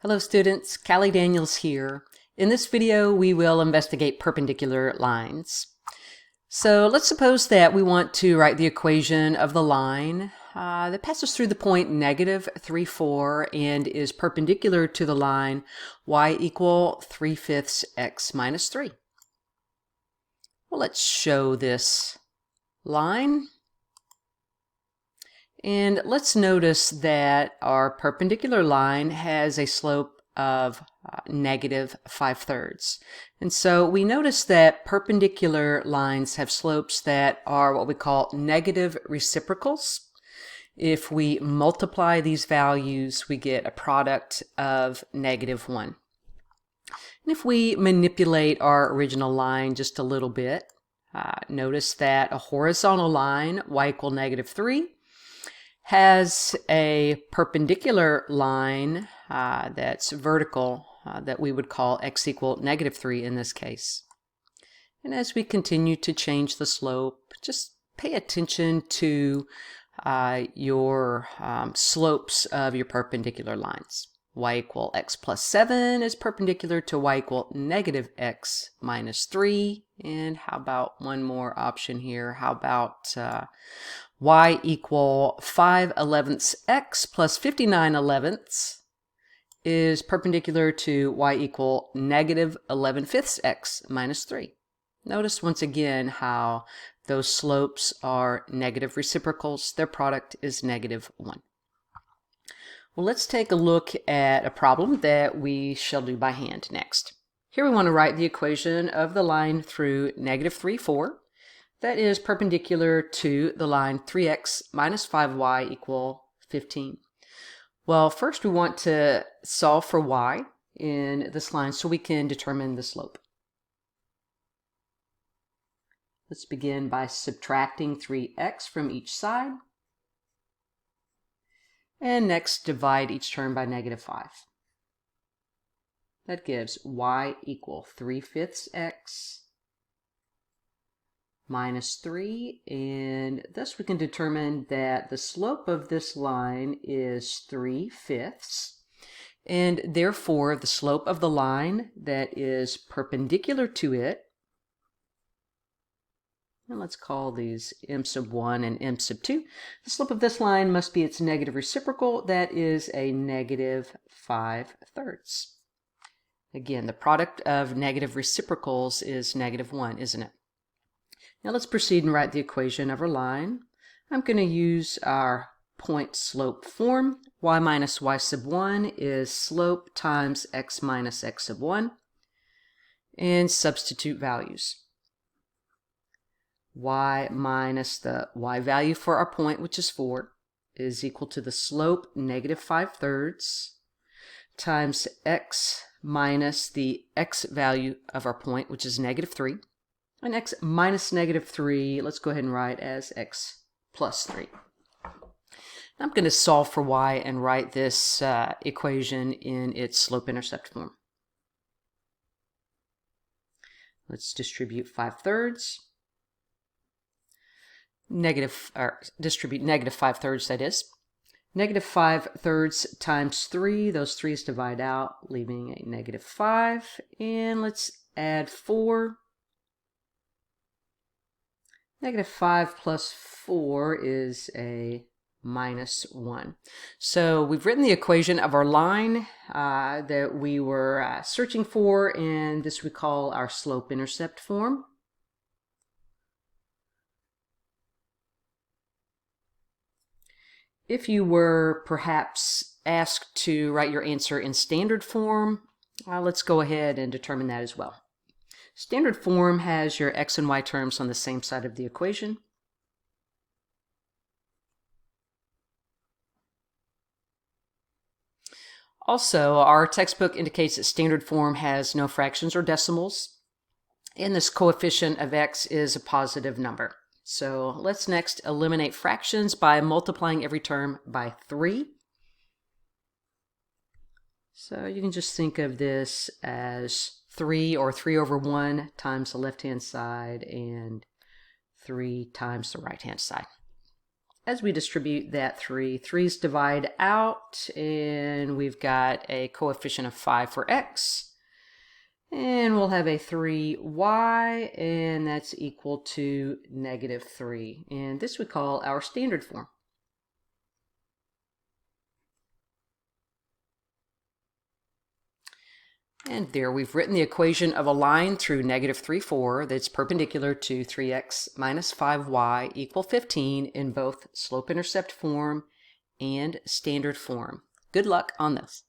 Hello students, Callie Daniels here. In this video we will investigate perpendicular lines. So let's suppose that we want to write the equation of the line that passes through the point negative 3, 4 and is perpendicular to the line y equal 3/5 x minus 3. Well, let's show this line. And let's notice that our perpendicular line has a slope of negative 5/3. And so we notice that perpendicular lines have slopes that are what we call negative reciprocals. If we multiply these values, we get a product of -1. And if we manipulate our original line just a little bit, notice that a horizontal line, y equal -3, has a perpendicular line that's vertical that we would call x equal -3 in this case. And as we continue to change the slope, just pay attention to your slopes of your perpendicular lines. Y equal x plus 7 is perpendicular to y equal -x minus 3. And how about one more option here? How about y equal 5/11 x plus 59/11 is perpendicular to y equal -11/5 x minus 3. Notice once again how those slopes are negative reciprocals. Their product is -1. Well, let's take a look at a problem that we shall do by hand next. Here we want to write the equation of the line through -3, 4. That is perpendicular to the line 3x minus 5y equal 15. Well, first we want to solve for y in this line so we can determine the slope. Let's begin by subtracting 3x from each side. And next divide each term by -5. That gives y equal 3/5 x minus 3, and thus we can determine that the slope of this line is 3/5, and therefore the slope of the line that is perpendicular to it, and let's call these m sub 1 and m sub 2, the slope of this line must be its negative reciprocal, that is a -5/3. Again, the product of negative reciprocals is -1, isn't it? Now let's proceed and write the equation of our line. I'm going to use our point slope form. Y minus y sub 1 is slope times x minus x sub 1. And substitute values. Y minus the y value for our point, which is 4, is equal to the slope -5/3 times x minus the x value of our point, which is -3. And x minus -3, let's go ahead and write as x plus 3. I'm going to solve for y and write this equation in its slope-intercept form. Let's distribute 5/3. Distribute -5/3, that is. -5/3 times 3, those 3's divide out, leaving a -5. And let's add 4. -5 plus 4 is a -1. So we've written the equation of our line that we were searching for, and this we call our slope-intercept form. If you were perhaps asked to write your answer in standard form, let's go ahead and determine that as well. Standard form has your x and y terms on the same side of the equation. Also, our textbook indicates that standard form has no fractions or decimals, and this coefficient of x is a positive number. So let's next eliminate fractions by multiplying every term by 3. So you can just think of this as 3 or 3/1 times the left-hand side and 3 times the right-hand side. as we distribute that 3, 3's divide out, and we've got a coefficient of 5 for x. And we'll have a 3y, and that's equal to -3. And this we call our standard form. And there we've written the equation of a line through -3, 4 that's perpendicular to 3x minus 5y equal 15 in both slope-intercept form and standard form. Good luck on this.